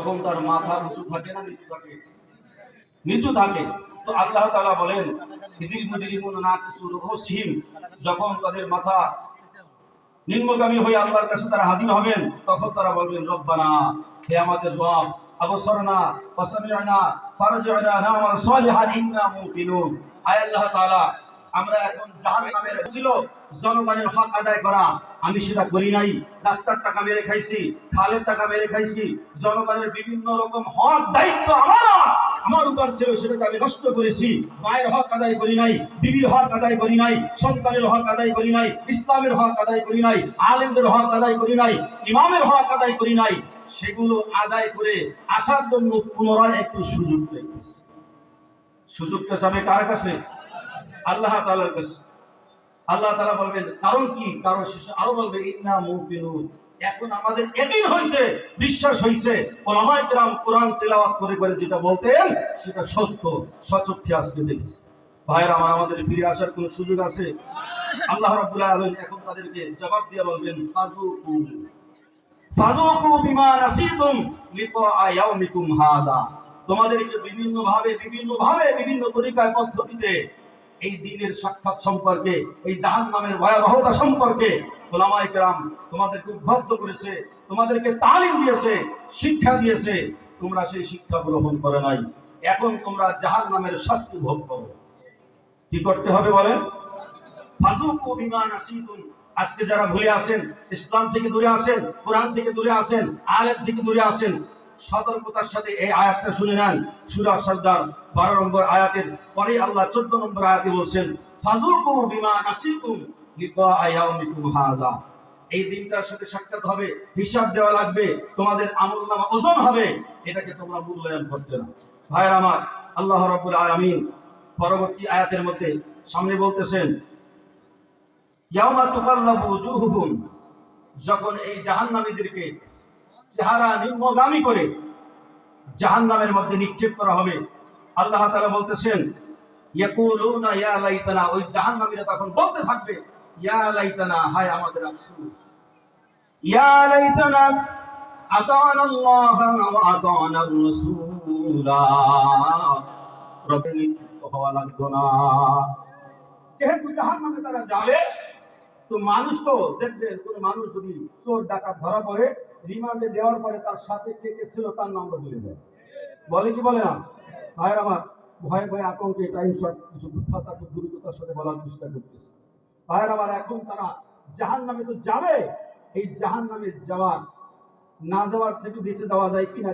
তখন তার মাথা উঁচু থাকে না নিচু থাকে? নিচু থাকে। তো আল্লাহ তাআলা বলেন ইজিল মুজরিমুনা নাকিসু রুউসিহিম, যখন তাদের মাথা নিম্নগামী হয়ে আল্লাহর কাছে তারা হাজির হবেন, তখন তারা বলবেন রব্বানা, হে আমাদের রব, আবসরনা ওয়াসামি'না ফারজি'না না'মাল সালিহান ইন্না মুকিনুন। আয় আল্লাহ তাআলা, আমরা এখন জাহান্নামের ছিল জনগণের হক আদায় করা, আমি সেটা করি নাই। রাস্তার টাকা মেরে খাইছি, খালের টাকা মেরে খাইছি, জনগণের বিভিন্ন রকম হক দায়িত্ব আমার উপর ছিল, সেটাকে আমি নষ্ট করেছি। মায়ের হক আদায় করি নাই, বিবির হক আদায় করি নাই, সন্তানের হক আদায় করি নাই, ইসলামের হক আদায় করি নাই, আলেমদের হক আদায় করি নাই, ইমামের হক আদায় করি নাই। সেগুলো আদায় করে আসার জন্য পুনরায় একটু সুযোগ চাইতেছি। সুযোগটা যাবে কার কাছে? আল্লাহ তাআলার কাছে। আল্লাহ তাআলা বলবেন কারণ কি? কারণ শেষে আরো বলবে ইন্না মুকিনুন। এখন আমাদের ইয়াকিন হইছে, বিশ্বাস হইছে, উলামায়ে কেরাম কোরআন তেলাওয়াত করে করে যেটা বলতেন সেটা সত্য, সচক্ষে আজকে দেখেছি। ভাইরা আমার, আমাদের ফিরে আসার কোনো সুযোগ আছে? আল্লাহ রাব্বুল আলামিন এখন তাদেরকে জবাব দিয়ে বলবেন ফাযুকু বিমা নাসিতুম লিকা ইয়াউমিকুম হাযা। তোমাদেরকে বিভিন্ন ভাবে বিভিন্ন তরিকায় পদ্ধতিতে এই দ্বীনের সাক্ষাৎ সম্পর্কে, এই জাহান্নামের ভয়াবহতা সম্পর্কে উলামায়ে কেরাম তোমাদেরকে উদ্বুদ্ধ করেছে, তোমাদেরকে তালিম দিয়েছে, শিক্ষা দিয়েছে। তোমরা সেই শিক্ষা গ্রহণ করে নাই। এখন তোমরা জাহান্নামের শাস্তি ভোগ করো। কি করতে হবে বলেন? ফাযুকু বিমা নাসিতুম। আজকে যারা ভুলে আছেন, ইসলাম থেকে দূরে আছেন, কোরআন থেকে দূরে আছেন, আলেম থেকে দূরে আছেন, সতর্কতার সাথে এই আয়াতটা শুনে নেন। সূরা সাজদার 12 নম্বর আয়াতের পরে আল্লাহ 14 নম্বর আয়াতে বলছেন ফাযুকু বিমা নাসিতুম লিকা ইয়াউমিকুম হাযা। এই দিনটার সাথে সাক্ষাৎ হবে, হিসাব দেওয়া লাগবে, তোমাদের আমলনামা ওজন হবে, এটাকে তোমরা মূল্যায়ন করতে না। ভাইরা আমার, আল্লাহ রাব্বুল আলামিন পরবর্তী আয়াতের মধ্যে সামনে বলতেছেন ইয়াউমা তুকাল্লাবু ওজুহুহুম, যখন এই জাহান্নামীদেরকে চেহারা নিম্নগামী করে জাহান্নামের মধ্যে নিক্ষেপ করা হবে, আল্লাহ তাআলা বলতেছেন ইয়াকুলুনা ইয়া লাইতানা, ওই জাহান্নামীরা তখন বলতে থাকবে ইয়া লাইতানা, হায় আমাদের আফসোস, ইয়া লাইতানা আতানা আল্লাহ ওয়া আতানা রাসূলা, রবের নিযুক্ত হওয়া লাগতো না। যেহেতু জাহান্নামে তারা যাবে, তো মানুষ তো দেখবে, কোন মানুষ যদি চোর ডাকাত ধরা পড়ে, রিমান্ডে দেওয়ার পরে তার সাথে কে কে ছিল তার নামটা ভুলে যায়। বলে কি বলে না? ভাইয়ের আমার, ভয়ে ভয়ে আতঙ্কে টাইম শর্ট কিছু কথা খুব দ্রুততার সাথে বলার চেষ্টা করতেছে। ভাইয়ের আমার, এখন তারা জাহান্নামে তো যাবে, এই জাহান্নামে যাওয়ার না যাওয়ার থেকে বেঁচে যাওয়া যায় কিনা